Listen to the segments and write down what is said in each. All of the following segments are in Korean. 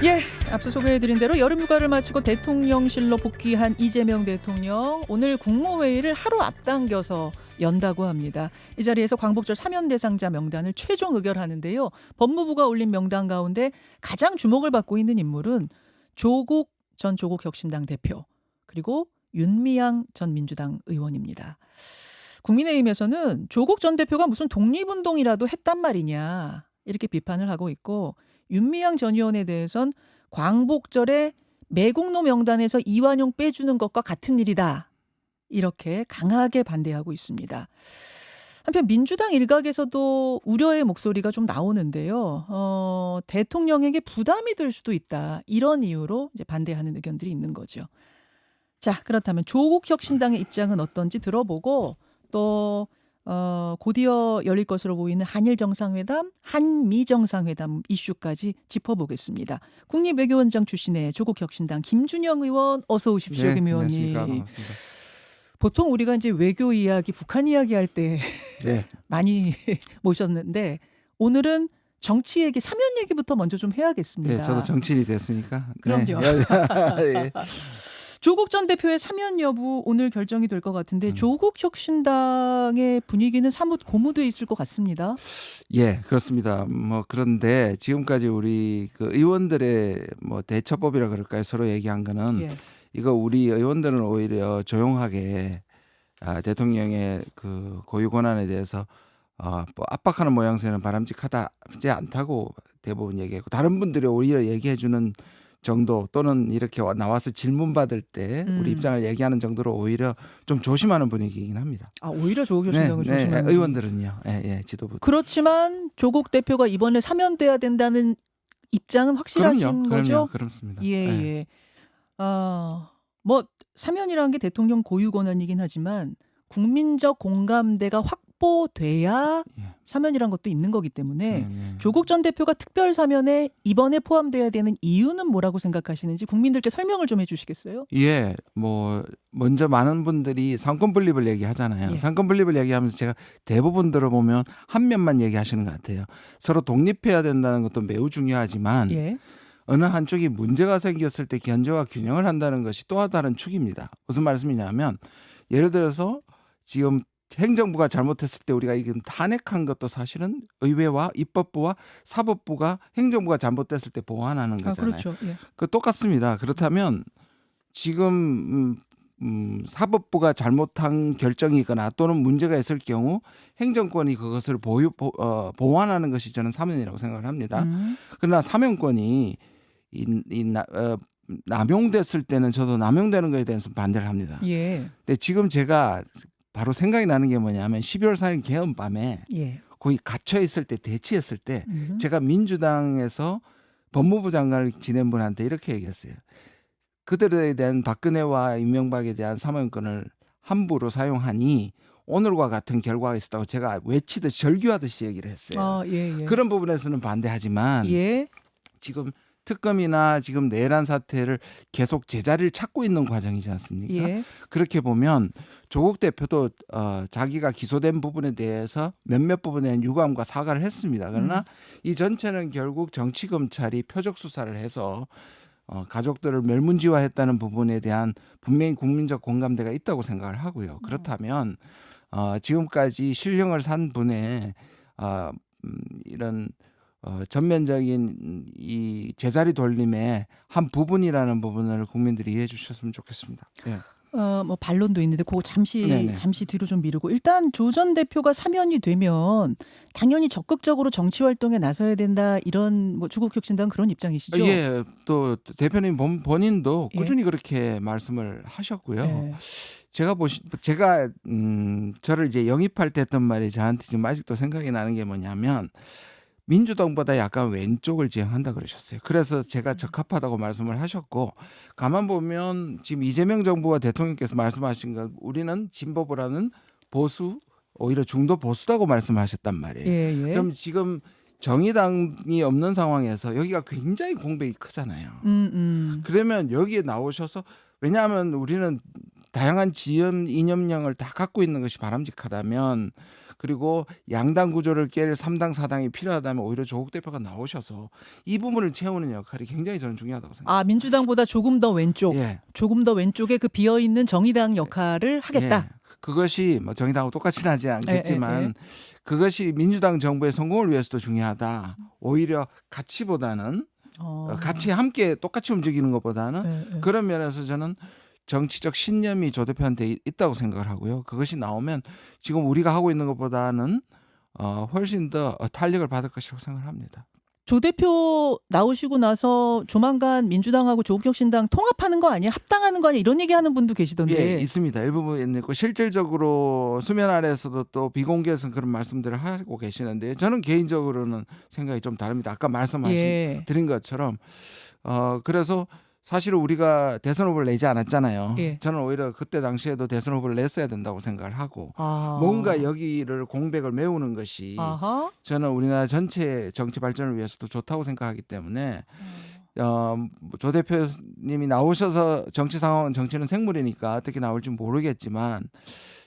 예, 앞서 소개해드린 대로 여름휴가를 마치고 대통령실로 복귀한 이재명 대통령, 오늘 국무회의를 하루 앞당겨서 연다고 합니다. 이 자리에서 광복절 사면 대상자 명단을 최종 의결하는데요. 법무부가 올린 명단 가운데 가장 주목을 받고 있는 인물은 조국 전 조국혁신당 대표, 그리고 윤미향 전 민주당 의원입니다. 국민의힘에서는 조국 전 대표가 무슨 독립운동이라도 했단 말이냐, 이렇게 비판을 하고 있고, 윤미향 전 의원에 대해선 광복절에 매국노 명단에서 이완용 빼주는 것과 같은 일이다, 이렇게 강하게 반대하고 있습니다. 한편 민주당 일각에서도 우려의 목소리가 좀 나오는데요. 대통령에게 부담이 될 수도 있다, 이런 이유로 이제 반대하는 의견들이 있는 거죠. 자, 그렇다면 조국 혁신당의 입장은 어떤지 들어보고, 또 곧이어 열릴 것으로 보이는 한일 정상회담, 한미 정상회담 이슈까지 짚어보겠습니다. 국립외교원장 출신의 조국 혁신당 김준영 의원, 어서 오십시오. 네, 김 의원님. 안녕하십니까. 반갑습니다. 보통 우리가 이제 외교 이야기, 북한 이야기 할 때 네, 많이 모셨는데, 오늘은 정치 얘기, 사면 얘기부터 먼저 좀 해야겠습니다. 네, 저도 정치인이 됐으니까. 그럼요. 네. 조국 전 대표의 사면 여부 오늘 결정이 될 것 같은데, 조국 혁신당의 분위기는 사뭇 고무돼 있을 것 같습니다. 예, 그렇습니다. 그런데 지금까지 우리 그 의원들의 대처법이라 그럴까요? 서로 얘기한 거는 예. 이거 우리 의원들은 오히려 조용하게 대통령의 그 고유 권한에 대해서 압박하는 모양새는 바람직하지 않다고 대부분 얘기했고, 다른 분들이 오히려 얘기해 주는 정도, 또는 이렇게 나와서 질문 받을 때 우리 입장을 얘기하는 정도로 오히려 좀 조심하는 분위기이긴 합니다. 아, 오히려 조국 혁신당을 조심하는 의원들은요. 지도부. 그렇지만 조국 대표가 이번에 사면돼야 된다는 입장은 확실하신 거죠? 그렇습니다. 예. 사면이라는 게 대통령 고유 권한이긴 하지만 국민적 공감대가 확보돼야 사면이란 것도 있는 거기 때문에 조국 전 대표가 특별 사면에 이번에 포함돼야 되는 이유는 뭐라고 생각하시는지 국민들께 설명을 좀 해주시겠어요? 예, 먼저 많은 분들이 상권 분립을 얘기하잖아요. 예. 상권 분립을 얘기하면서 제가 대부분 들어보면 한 면만 얘기하시는 것 같아요. 서로 독립해야 된다는 것도 매우 중요하지만 예. 어느 한쪽이 문제가 생겼을 때 견제와 균형을 한다는 것이 또 다른 축입니다. 무슨 말씀이냐면, 예를 들어서 지금 행정부가 잘못했을 때 우리가 지금 탄핵한 것도 사실은 의회와 입법부와 사법부가 행정부가 잘못됐을 때 보완하는 거잖아요. 그렇죠. 예. 그 똑같습니다. 그렇다면 지금 사법부가 잘못한 결정이거나 또는 문제가 있을 경우 행정권이 그것을 보완하는 것이 저는 사면이라고 생각을 합니다. 그러나 사면권이 남용됐을 때는 저도 남용되는 것에 대해서 반대를 합니다. 예. 근데 지금 제가 바로 생각이 나는 게 뭐냐면 12월 4일 개헌 밤에 예. 거기 갇혀 있을 때, 대치했을 때 제가 민주당에서 법무부 장관을 지낸 분한테 이렇게 얘기했어요. 그들에 대한 박근혜와 이명박에 대한 사면권을 함부로 사용하니 오늘과 같은 결과가 있었다고 제가 외치듯이 절규하듯이 얘기를 했어요. 예. 그런 부분에서는 반대하지만 예. 지금 특검이나 지금 내란 사태를 계속 제자리를 찾고 있는 과정이지 않습니까? 예. 그렇게 보면 조국 대표도 자기가 기소된 부분에 대해서 몇몇 부분에 대한 유감과 사과를 했습니다. 그러나 이 전체는 결국 정치검찰이 표적 수사를 해서 가족들을 멸문지화했다는 부분에 대한 분명히 국민적 공감대가 있다고 생각을 하고요. 그렇다면 지금까지 실형을 산 분의 이런 전면적인 이 제자리 돌림의 한 부분이라는 부분을 국민들이 이해해 주셨으면 좋겠습니다. 네. 반론도 있는데 그거 잠시 뒤로 좀 미루고, 일단 조 전 대표가 사면이 되면 당연히 적극적으로 정치 활동에 나서야 된다, 이런 조국 혁신당 그런 입장이시죠? 예, 또 대표님 본인도 꾸준히 그렇게 말씀을 하셨고요. 예. 제가 저를 이제 영입할 때 했던 말이 저한테 지금 아직도 생각이 나는 게 뭐냐면, 민주당보다 약간 왼쪽을 지향한다 그러셨어요. 그래서 제가 적합하다고 말씀을 하셨고, 가만 보면 지금 이재명 정부와 대통령께서 말씀하신 건 우리는 진보보다는 보수, 오히려 중도 보수다고 말씀하셨단 말이에요. 예. 그럼 지금 정의당이 없는 상황에서 여기가 굉장히 공백이 크잖아요. 그러면 여기에 나오셔서, 왜냐하면 우리는 다양한 지연 이념령을 다 갖고 있는 것이 바람직하다면 그리고 양당 구조를 깰 3당 4당이 필요하다면 오히려 조국 대표가 나오셔서 이 부분을 채우는 역할이 굉장히 저는 중요하다고 생각합니다. 아, 민주당보다 조금 더 왼쪽, 예. 조금 더 왼쪽에 그 비어 있는 정의당 역할을 하겠다. 예. 그것이 뭐 정의당하고 똑같이는 하지 않겠지만 예, 예. 그것이 민주당 정부의 성공을 위해서도 중요하다. 오히려 가치보다는 같이 함께 똑같이 움직이는 것보다는 예, 예. 그런 면에서 저는 정치적 신념이 조 대표한테 있다고 생각을 하고요. 그것이 나오면 지금 우리가 하고 있는 것보다는 훨씬 더 탄력을 받을 것이라고 생각을 합니다. 조 대표 나오시고 나서 조만간 민주당하고 조국혁신당 통합하는 거 아니야? 합당하는 거 아니야? 이런 얘기하는 분도 계시던데. 예, 있습니다. 일부분 있고 실질적으로 수면 아래에서도 또 비공개에서 그런 말씀들을 하고 계시는데 저는 개인적으로는 생각이 좀 다릅니다. 아까 말씀하신 예. 드린 것처럼 그래서 사실은 우리가 대선 후보를 내지 않았잖아요. 예. 저는 오히려 그때 당시에도 대선 후보를 냈어야 된다고 생각을 하고 아. 뭔가 여기를 공백을 메우는 것이 아하. 저는 우리나라 전체 정치 발전을 위해서도 좋다고 생각하기 때문에 조 대표님이 나오셔서 정치 상황은 정치는 생물이니까 어떻게 나올지 모르겠지만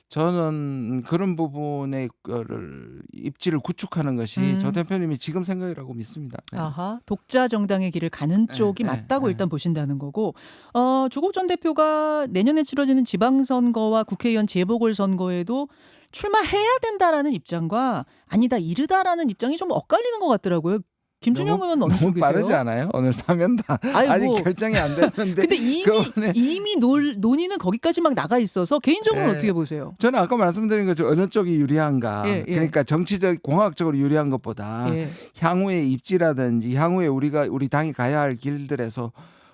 저는 그런 부분의 거를 입지를 구축하는 것이 조 대표님이 지금 생각이라고 믿습니다. 네. 아하. 독자 정당의 길을 가는 쪽이 네, 맞다고 네. 일단 보신다는 거고. 조국 전 대표가 내년에 치러지는 지방선거와 국회의원 재보궐선거에도 출마해야 된다라는 입장과 아니다 이르다라는 입장이 좀 엇갈리는 것 같더라고요. 김준영 의원 어느 너무 쪽이세요? 빠르지 않아요? 오늘 사면다 아이고. 아직 결정이 안 됐는데. 근데 이미 논의는 거기까지 막 나가 있어서 개인적으로 예. 어떻게 보세요? 저는 아까 말씀드린 것처럼 어느 쪽이 유리한가. 예, 예. 그러니까 정치적 공학적으로 유리한 것보다 예. 향후의 입지라든지 향후에 우리 당이 가야 할 길들에서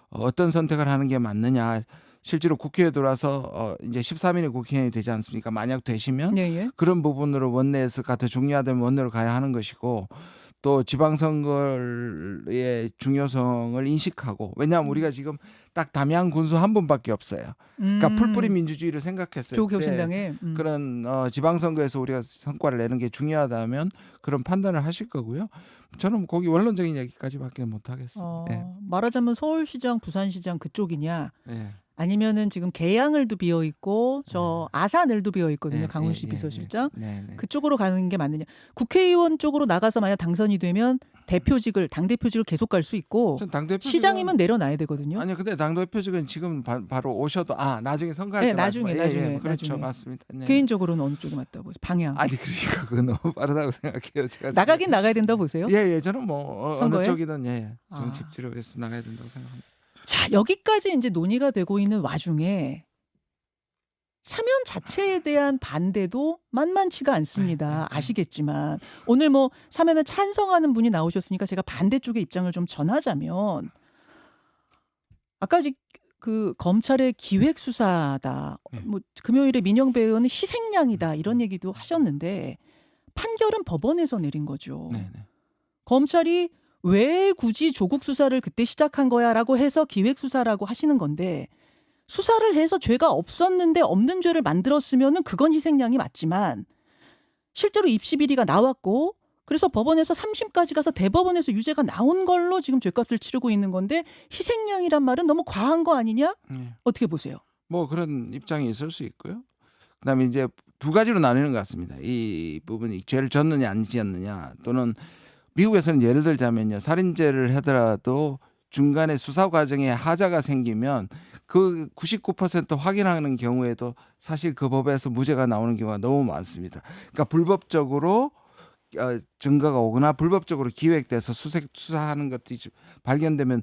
어떤 선택을 하는 게 맞느냐. 실제로 국회에 들어와서 이제 13일에 국회의원이 되지 않습니까? 만약 되시면 예, 예. 그런 부분으로 원내에서가 더 중요하다면 원내로 가야 하는 것이고 또 지방선거의 중요성을 인식하고 왜냐하면 우리가 지금 딱 담양 군수 한 분밖에 없어요. 그러니까 풀뿌리 민주주의를 생각했을 조국 때 혁신당에 그런 지방선거에서 우리가 성과를 내는 게 중요하다면 그런 판단을 하실 거고요. 저는 거기 원론적인 얘기까지밖에 못 하겠습니다. 예. 말하자면 서울시장, 부산시장 그쪽이냐? 예. 아니면은 지금 계양을도 비어 있고 저 아산을도 비어 있거든요. 예, 강훈식 예, 비서실장. 네, 네. 그쪽으로 가는 게 맞느냐? 국회의원 쪽으로 나가서 만약 당선이 되면 대표직을 당 대표직을 계속 갈 수 있고 전 당대표 시장이면 내려놔야 되거든요. 아니요, 근데 당대표직은 지금 바로 오셔도 나중에 선거할 네, 때 나중에, 나중에, 그렇죠, 나중에. 맞습니다. 네. 개인적으로는 어느 쪽이 맞다고 보세요? 방향. 아니 그러니까 그건 너무 빠르다고 생각해요. 제가 나가긴 나가야 된다고 보세요? 예, 저는 뭐 어느 선거에? 쪽이든 아. 정치지로 해서 나가야 된다고 생각합니다. 자, 여기까지 이제 논의가 되고 있는 와중에 사면 자체에 대한 반대도 만만치가 않습니다. 아시겠지만 오늘 뭐 사면에 찬성하는 분이 나오셨으니까 제가 반대쪽의 입장을 좀 전하자면 아까 그 검찰의 기획 수사다. 뭐 금요일에 민영배 의원은 희생양이다 이런 얘기도 하셨는데 판결은 법원에서 내린 거죠. 네. 검찰이 왜 굳이 조국 수사를 그때 시작한 거야라고 해서 기획 수사라고 하시는 건데 수사를 해서 죄가 없었는데 없는 죄를 만들었으면은 그건 희생양이 맞지만 실제로 입시 비리가 나왔고 그래서 법원에서 3심까지 가서 대법원에서 유죄가 나온 걸로 지금 죄값을 치르고 있는 건데 희생양이란 말은 너무 과한 거 아니냐? 어떻게 보세요? 뭐 그런 입장이 있을 수 있고요. 그다음에 이제 두 가지로 나뉘는 것 같습니다. 이 부분이 죄를 졌느냐 안 지었느냐 또는 미국에서는 예를 들자면요. 살인죄를 하더라도 중간에 수사 과정에 하자가 생기면 그 99% 확인하는 경우에도 사실 그 법에서 무죄가 나오는 경우가 너무 많습니다. 그러니까 불법적으로 증거가 오거나 불법적으로 기획돼서 수사하는 것들이 발견되면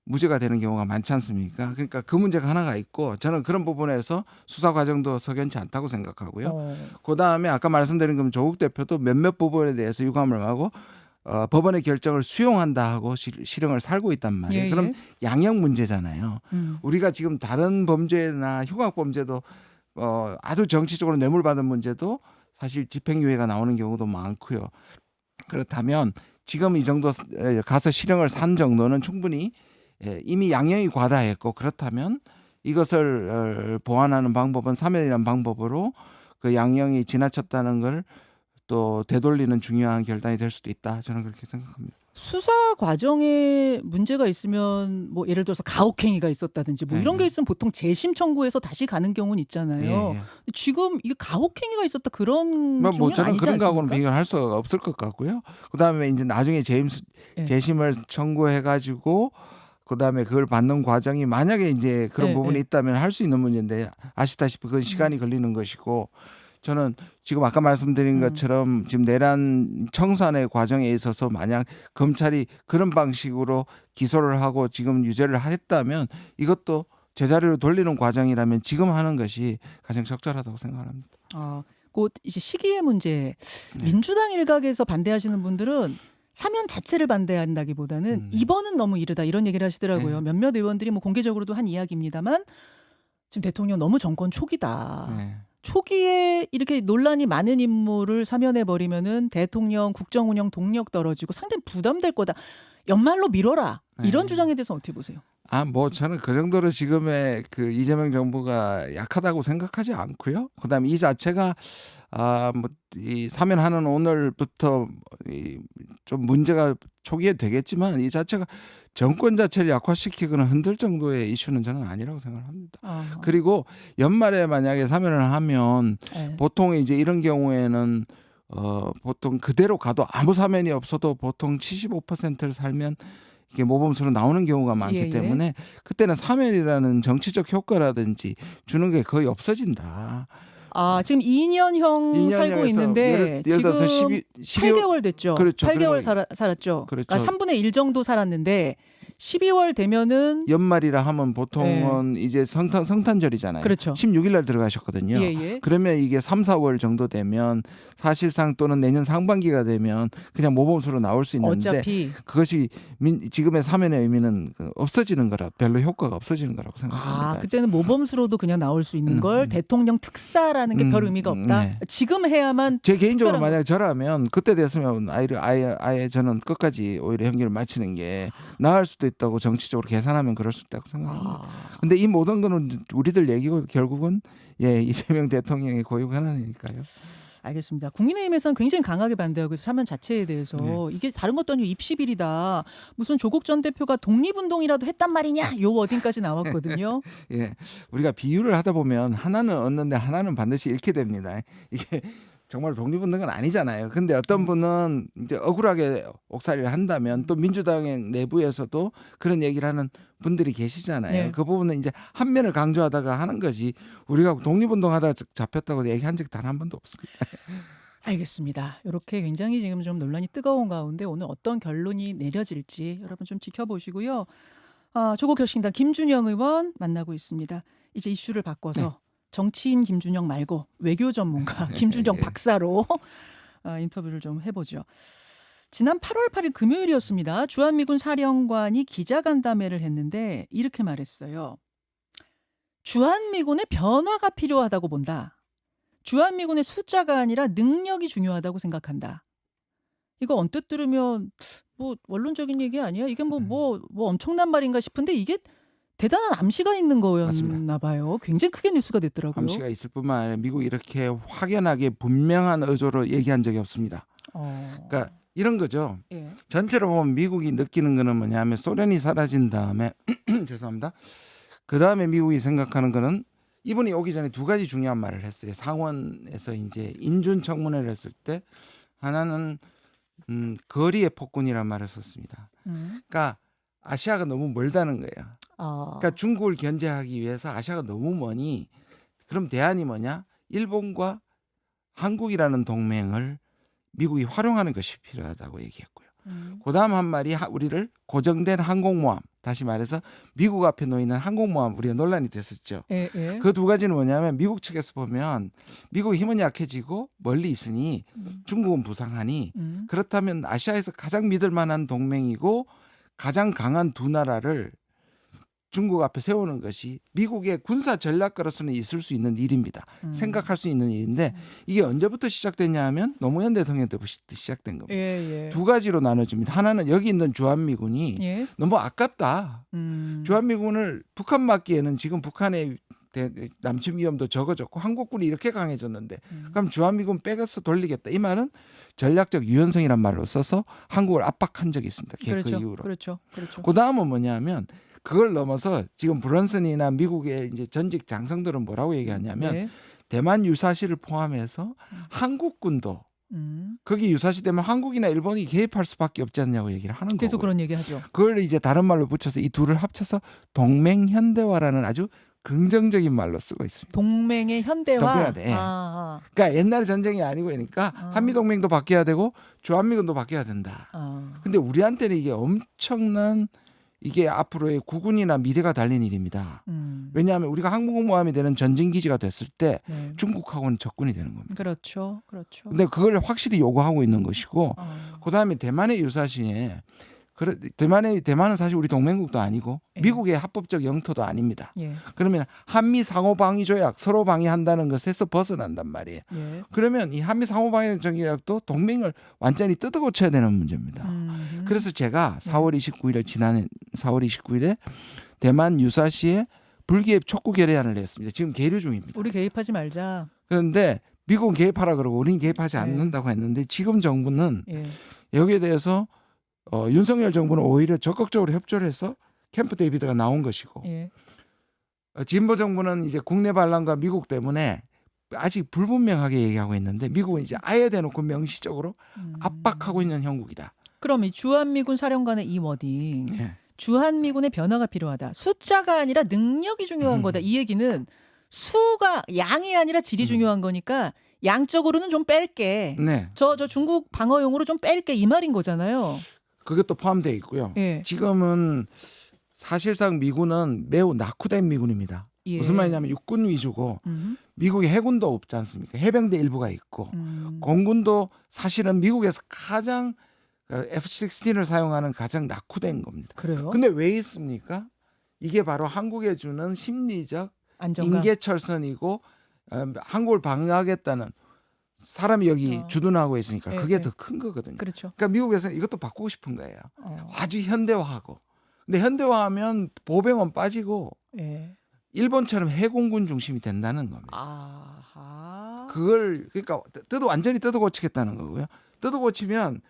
무죄가 되는 경우가 많지 않습니까? 그러니까 그 문제가 하나가 있고 저는 그런 부분에서 수사 과정도 석연치 않다고 생각하고요. 그다음에 아까 말씀드린 건 조국 대표도 몇몇 부분에 대해서 유감을 하고 법원의 결정을 수용한다 하고 실형을 살고 있단 말이에요. 그럼 양형 문제잖아요. 우리가 지금 다른 범죄나 흉악 범죄도 아주 정치적으로 뇌물받은 문제도 사실 집행유예가 나오는 경우도 많고요. 그렇다면 지금 이 정도 가서 실형을 산 정도는 충분히 이미 양형이 과다했고 그렇다면 이것을 보완하는 방법은 사면이라는 방법으로 그 양형이 지나쳤다는 걸 또 되돌리는 중요한 결단이 될 수도 있다. 저는 그렇게 생각합니다. 수사 과정에 문제가 있으면 뭐 예를 들어서 가혹행위가 있었다든지 뭐 이런 게 네. 있으면 보통 재심 청구해서 다시 가는 경우는 예, 있잖아요. 예. 지금 이게 가혹행위가 있었다 그런 뭐 종류 저는 아니지 그런 거하고는 않습니까? 비교할 수가 없을 것 같고요. 그다음에 이제 나중에 예. 재심을 청구해 가지고 그다음에 그걸 받는 과정이 만약에 이제 그런 예, 부분이 예. 있다면 할 수 있는 문제인데 아시다시피 그건 시간이 걸리는 것이고 저는 지금 아까 말씀드린 것처럼 지금 내란 청산의 과정에 있어서 만약 검찰이 그런 방식으로 기소를 하고 지금 유죄를 했다면 이것도 제자리로 돌리는 과정이라면 지금 하는 것이 가장 적절하다고 생각합니다. 곧 이제 시기의 문제. 네. 민주당 일각에서 반대하시는 분들은 사면 자체를 반대한다기보다는 네. 이번은 너무 이르다 이런 얘기를 하시더라고요. 네. 몇몇 의원들이 뭐 공개적으로도 한 이야기입니다만 지금 대통령 너무 정권 초기다. 네. 초기에 이렇게 논란이 많은 인물을 사면해 버리면은 대통령 국정 운영 동력 떨어지고 상당히 부담될 거다. 연말로 미뤄라. 이런 네. 주장에 대해서 어떻게 보세요? 뭐 저는 그 정도로 지금의 그 이재명 정부가 약하다고 생각하지 않고요. 그다음에 이 자체가 뭐 이 사면하는 오늘부터 좀 문제가 초기에 되겠지만 이 자체가 정권 자체를 약화시키거나 흔들 정도의 이슈는 저는 아니라고 생각합니다. 그리고 연말에 만약에 사면을 하면 예. 보통 이제 이런 경우에는 보통 그대로 가도 아무 사면이 없어도 보통 75%를 살면 이게 모범수로 나오는 경우가 많기 예, 예. 때문에 그때는 사면이라는 정치적 효과라든지 주는 게 거의 없어지다. 지금 2년형 살고 2년형에서 있는데 예를 들어서 지금 12월 8개월 됐죠. 그렇죠. 8개월 그러면 살았죠. 그렇죠. 그러니까 3분의 1 정도 살았는데 12월 되면은 연말이라 하면 보통은 이제 성탄절이잖아요. 그렇죠. 16일 날 들어가셨거든요. 예. 그러면 이게 3, 4월 정도 되면 사실상 또는 내년 상반기가 되면 그냥 모범수로 나올 수 있는데 어차피 그것이 지금의 사면의 의미는 없어지는 거라 별로 효과가 없어지는 거라고 생각합니다. 그때는 모범수로도 그냥 나올 수 있는 걸 대통령 특사라는 게 별 의미가 없다. 네. 지금 해야만 제 개인적으로 특별한 만약 저라면 그때 됐으면 아예 저는 끝까지 오히려 형기를 마치는 게 나을 수도 있다고 정치적으로 계산하면 그럴 수 있다고 생각합니다. 근데 이 모든 거는 우리들 얘기고 결국은 이재명 대통령의 고유 권한이니까요. 알겠습니다. 국민의힘에서는 굉장히 강하게 반대하고 있어요. 사면 자체에 대해서. 이게 다른 것도 아니고 입시비리다. 무슨 조국 전 대표가 독립운동이라도 했단 말이냐. 요 워딩까지 나왔거든요. 우리가 비유를 하다 보면 하나는 얻는데 하나는 반드시 잃게 됩니다. 이게 정말 독립운동은 아니잖아요. 근데 어떤 분은 이제 억울하게 옥살이를 한다면 또 민주당의 내부에서도 그런 얘기를 하는 분들이 계시잖아요. 네. 그 부분은 이제 한 면을 강조하다가 하는 거지 우리가 독립운동하다 잡혔다고 얘기한 적이 단 한 번도 없습니다. 알겠습니다. 이렇게 굉장히 지금 좀 논란이 뜨거운 가운데 오늘 어떤 결론이 내려질지 여러분 좀 지켜보시고요. 조국 혁신당 김준영 의원 만나고 있습니다. 이제 이슈를 바꿔서 정치인 김준영 말고 외교 전문가 김준영 박사로 인터뷰를 좀 해보죠. 지난 8월 8일 금요일이었습니다. 주한미군 사령관이 기자간담회를 했는데 이렇게 말했어요. 주한미군의 변화가 필요하다고 본다. 주한미군의 숫자가 아니라 능력이 중요하다고 생각한다. 이거 언뜻 들으면 뭐 원론적인 얘기 아니야? 이게 뭐 엄청난 말인가 싶은데 이게 대단한 암시가 있는 거였나 봐요. 굉장히 크게 뉴스가 됐더라고요. 암시가 있을 뿐만 아니라 미국이 이렇게 확연하게 분명한 의도로 얘기한 적이 없습니다. 그러니까 이런 거죠. 전체로 보면 미국이 느끼는 거는 뭐냐면 소련이 사라진 다음에 죄송합니다. 그 다음에 미국이 생각하는 거는 이분이 오기 전에 두 가지 중요한 말을 했어요. 상원에서 이제 인준 청문회를 했을 때 하나는 거리의 폭군이라는 말을 썼습니다. 그러니까 아시아가 너무 멀다는 거예요. 그러니까 중국을 견제하기 위해서 아시아가 너무 머니 그럼 대안이 뭐냐? 일본과 한국이라는 동맹을 미국이 활용하는 것이 필요하다고 얘기했고요. 그다음 한 말이 우리를 고정된 항공모함 다시 말해서 미국 앞에 놓이는 항공모함 우리가 논란이 됐었죠. 그 두 가지는 뭐냐면 미국 측에서 보면 미국의 힘은 약해지고 멀리 있으니 중국은 부상하니 그렇다면 아시아에서 가장 믿을 만한 동맹이고 가장 강한 두 나라를 중국 앞에 세우는 것이 미국의 군사 전략가로서는 있을 수 있는 일입니다. 생각할 수 있는 일인데 이게 언제부터 시작됐냐 하면 노무현 대통령 때부터 시작된 겁니다. 두 가지로 나눠집니다. 하나는 여기 있는 주한미군이 너무 아깝다. 주한미군을 북한 맡기에는 지금 북한의 남침 위험도 적어졌고 한국군이 이렇게 강해졌는데 그럼 주한미군 빼서 돌리겠다. 이 말은 전략적 유연성이란 말로 써서 한국을 압박한 적이 있습니다. 그 그렇죠. 이후로. 그렇죠. 그렇죠. 그 다음은 뭐냐면 그걸 넘어서 지금 브런슨이나 미국의 이제 전직 장성들은 뭐라고 얘기하냐면 네. 대만 유사시를 포함해서 한국군도 거기 유사시되면 한국이나 일본이 개입할 수밖에 없지 않냐고 얘기를 하는 계속 거고요. 그런 얘기하죠. 그걸 이제 다른 말로 붙여서 이 둘을 합쳐서 동맹 현대화라는 아주 긍정적인 말로 쓰고 있습니다. 동맹의 현대화. 동맹화, 네. 그러니까 옛날의 전쟁이 아니고 그러니까 한미 동맹도 바뀌어야 되고 주한미군도 바뀌어야 된다. 근데 우리한테는 이게 엄청난 이게 앞으로의 국군이나 미래가 달린 일입니다. 왜냐하면 우리가 항공모함이 되는 전쟁 기지가 됐을 때 네. 중국하고는 적군이 되는 겁니다. 그렇죠. 그렇죠. 근데 그걸 확실히 요구하고 있는 것이고 그다음에 대만의 유사시에 대만은 사실 우리 동맹국도 아니고 예. 미국의 합법적 영토도 아닙니다. 예. 그러면 한미 상호 방위 조약 서로 방위한다는 것에서 벗어난단 말이에요. 예. 그러면 이 한미 상호 방위 조약도 동맹을 완전히 뜯어고쳐야 되는 문제입니다. 그래서 제가 4월 29일에 지난 4월 29일에 대만 유사시에 불기업 촉구 결의안을 냈습니다. 지금 계류 중입니다. 우리 개입하지 말자. 그런데 미국은 개입하라 그러고 우리는 개입하지 네. 않는다고 했는데 지금 정부는 예. 여기에 대해서 윤석열 정부는 오히려 적극적으로 협조를 해서 캠프 데이비드가 나온 것이고 예. 진보 정부는 이제 국내 반란과 미국 때문에 아직 불분명하게 얘기하고 있는데 미국은 이제 아예 대놓고 명시적으로 압박하고 있는 형국이다. 그럼 이 주한미군 사령관의 이 워딩, 예. 주한미군의 변화가 필요하다. 숫자가 아니라 능력이 중요한 거다. 이 얘기는 수가 양이 아니라 질이 중요한 거니까 양적으로는 좀 뺄게. 네, 저 중국 방어용으로 좀 뺄게 이 말인 거잖아요. 그것도 포함되어 있고요. 예. 지금은 사실상 미군은 매우 낙후된 미군입니다. 예. 무슨 말이냐면 육군 위주고 미국의 해군도 없지 않습니까? 해병대 일부가 있고 공군도 사실은 미국에서 가장 F-16을 사용하는 가장 낙후된 겁니다. 그래요? 근데 왜 있습니까? 이게 바로 한국에 주는 심리적 안정감. 인계철선이고 한국을 방어하겠다는 사람이 여기 주둔하고 있으니까 예, 그게 예. 더 큰 거거든요. 그렇죠. 그러니까 미국에서는 이것도 바꾸고 싶은 거예요. 아주 현대화하고. 근데 현대화하면 보병은 빠지고 예. 일본처럼 해공군 중심이 된다는 겁니다. 아하. 그걸 그러니까 완전히 뜯어고치겠다는 거고요. 뜯어고치면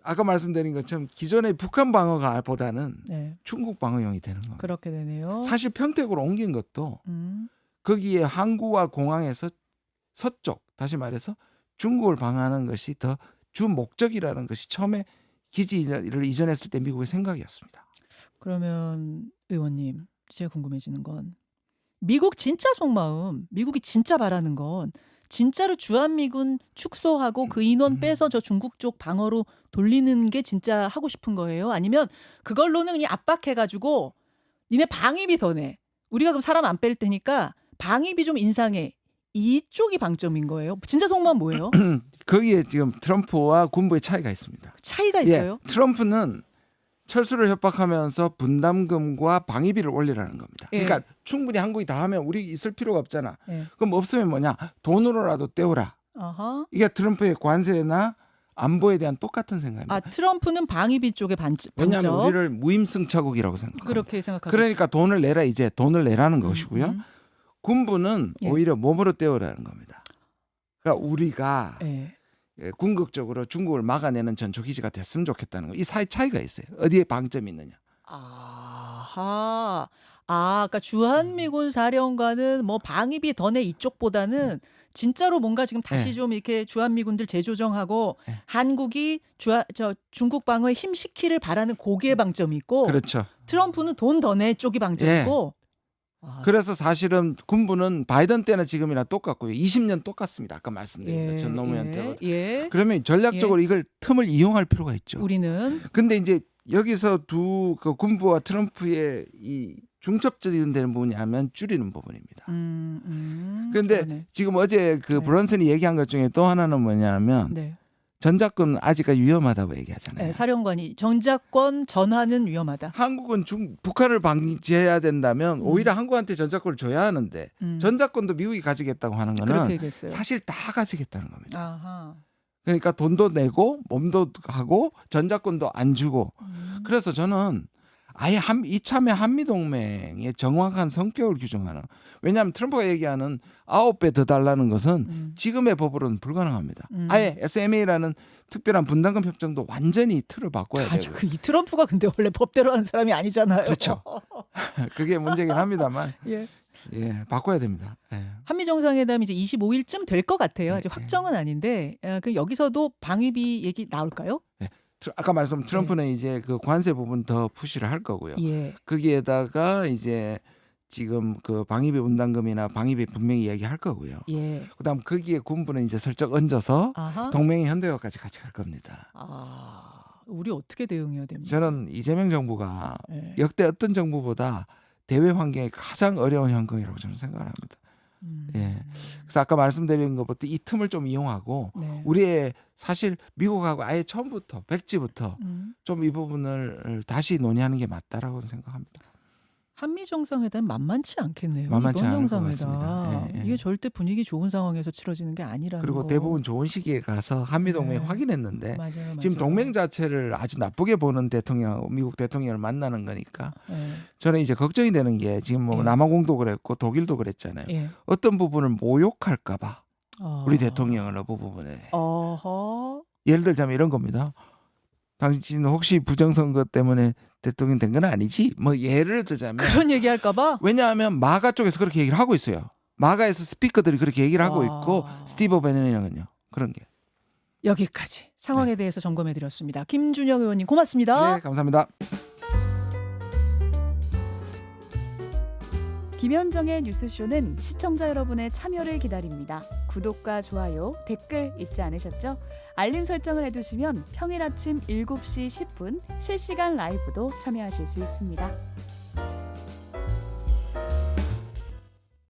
아까 말씀드린 것처럼 기존의 북한 방어가보다는 네. 중국 방어용이 되는 겁니다. 그렇게 되네요. 사실 평택으로 옮긴 것도 음. 거기에 항구와 공항에서 서쪽 다시 말해서 중국을 방어하는 것이 더 주 목적이라는 것이 처음에 기지를 이전했을 때 미국의 생각이었습니다. 그러면 의원님, 제가 궁금해지는 건 미국 진짜 속마음, 미국이 진짜 바라는 건 진짜로 주한미군 축소하고 그 인원 빼서 저 중국 쪽 방어로 돌리는 게 진짜 하고 싶은 거예요? 아니면 그걸로는 그냥 압박해가지고 니네 방위비 더 내. 우리가 그럼 사람 안 뺄 테니까 방위비 좀 인상해. 이쪽이 방점인 거예요. 진짜 속마음 뭐예요? 거기에 지금 트럼프와 군부의 차이가 있습니다. 차이가 있어요? 예, 트럼프는 철수를 협박하면서 분담금과 방위비를 올리라는 겁니다. 예. 그러니까 충분히 한국이 다 하면 우리 있을 필요가 없잖아. 예. 그럼 없으면 뭐냐? 돈으로라도 때우라. 아하. 이게 트럼프의 관세나 안보에 대한 똑같은 생각입니다. 아, 트럼프는 방위비 쪽에 반점. 왜냐하면 우리를 무임승차국이라고 생각합니다. 그렇게 생각하고. 그러니까 돈을 내라 이제 돈을 내라는 것이고요. 군부는 예. 오히려 몸으로 때우라는 겁니다. 그러니까 우리가 예. 궁극적으로 중국을 막아내는 전초기지가 됐으면 좋겠다는 거. 이 사이 차이가 있어요. 어디에 방점이 있느냐. 아하. 아, 그러니까 주한미군 사령관은 뭐 방위비 더 내 이쪽보다는 진짜로 뭔가 지금 다시 네. 좀 이렇게 주한미군들 재조정하고 네. 한국이 중국 방어에 힘시키를 바라는 고기의 방점이 있고 그렇죠. 트럼프는 돈 더 내 쪽이 방점이고. 아, 그래서 사실은 군부는 바이든 때나 지금이나 똑같고요. 20년 똑같습니다. 아까 말씀드린 것처럼 노무현 때보다. 예. 그러면 전략적으로 이걸 틈을 이용할 필요가 있죠. 우리는 근데 이제 여기서 그 군부와 트럼프의 이 중첩적인 되는 부분이 하면 줄이는 부분입니다. 그런데 그러네. 지금 어제 그 네. 브런슨이 얘기한 것 중에 또 하나는 뭐냐면 네. 전작권 아직까지 위험하다고 얘기하잖아요. 네, 사령관이 전작권 전환은 위험하다. 한국은 북한을 방지해야 된다면 오히려 한국한테 전작권을 줘야 하는데 전작권도 미국이 가지겠다고 하는 그렇게 거는 얘기했어요. 사실 다 가지겠다는 겁니다. 아하. 그러니까 돈도 내고 몸도 하고 전작권도 안 주고 그래서 저는 아예 이참에 한미동맹의 정확한 성격을 규정하는. 왜냐하면 트럼프가 얘기하는 9배 더 달라는 것은 지금의 법으로는 불가능합니다. 아예 SMA라는 특별한 분담금 협정도 완전히 틀을 바꿔야 아니, 되고. 이 트럼프가 근데 원래 법대로 하는 사람이 아니잖아요. 그렇죠. 그게 문제긴 합니다만 예. 예, 바꿔야 됩니다. 예. 한미 정상회담이 이제 25일쯤 될 것 같아요. 아직 네. 확정은 아닌데 그 여기서도 방위비 얘기 나올까요? 아까 말씀 트럼프는 이제 그 관세 부분 더 푸시를 할 거고요. 예. 거기에다가 이제 지금 그 방위비 분담금이나 방위비 분명히 이야기할 거고요. 예. 그다음 거기에 군부는 이제 슬쩍 얹어서 아하. 동맹이 현대화까지 같이 갈 겁니다. 우리 어떻게 대응해야 됩니까? 저는 이재명 정부가 예. 역대 어떤 정부보다 대외 환경이 가장 어려운 환경이라고 저는 생각을 합니다. 예. 그래서 아까 말씀드린 것부터 이 틈을 좀 이용하고 네. 우리의 사실 미국하고 아예 처음부터 백지부터 좀 이 부분을 다시 논의하는 게 맞다라고 생각합니다. 한미 정상회담 만만치 않겠네요. 만만치 이번 않을 것 정상회담. 같습니다. 예, 예. 이게 절대 분위기 좋은 상황에서 치러지는 게 아니라는 그리고 거. 대부분 좋은 시기에 가서 한미동맹이 네. 확인했는데 맞아요. 지금 동맹 자체를 아주 나쁘게 보는 대통령, 미국 대통령을 만나는 거니까 예. 저는 이제 걱정이 되는 게 지금 뭐 예. 남아공도 그랬고 독일도 그랬잖아요. 예. 어떤 부분을 모욕할까봐 우리 아. 대통령을 어느 부분에 어허. 예를 들자면 이런 겁니다. 당신은 혹시 부정선거 때문에 대통령 된 건 아니지? 뭐 예를 들자면 그런 얘기 할까봐? 왜냐하면 마가 쪽에서 그렇게 얘기를 하고 있어요. 마가에서 스피커들이 그렇게 얘기를 하고 있고 스티브 베넨은요 그런 게. 여기까지 상황에 대해서 점검해 드렸습니다. 김준영 의원님 고맙습니다. 네, 감사합니다. 김현정의 뉴스쇼는 시청자 여러분의 참여를 기다립니다. 구독과 좋아요, 댓글 잊지 않으셨죠? 알림 설정을 해두시면 평일 아침 7시 10분 실시간 라이브도 참여하실 수 있습니다.